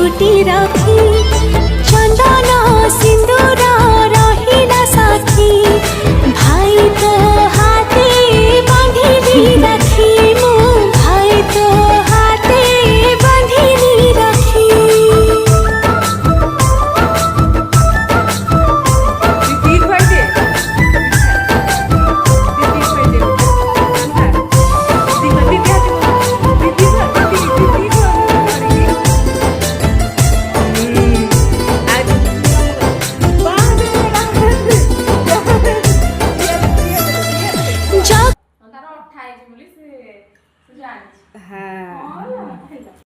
जुटी रखी चंदन सिंदूर रहिला साथी भाई तो हाथे बांधिली रखी मु भाई तो हाथे बांधिली रखी हाँ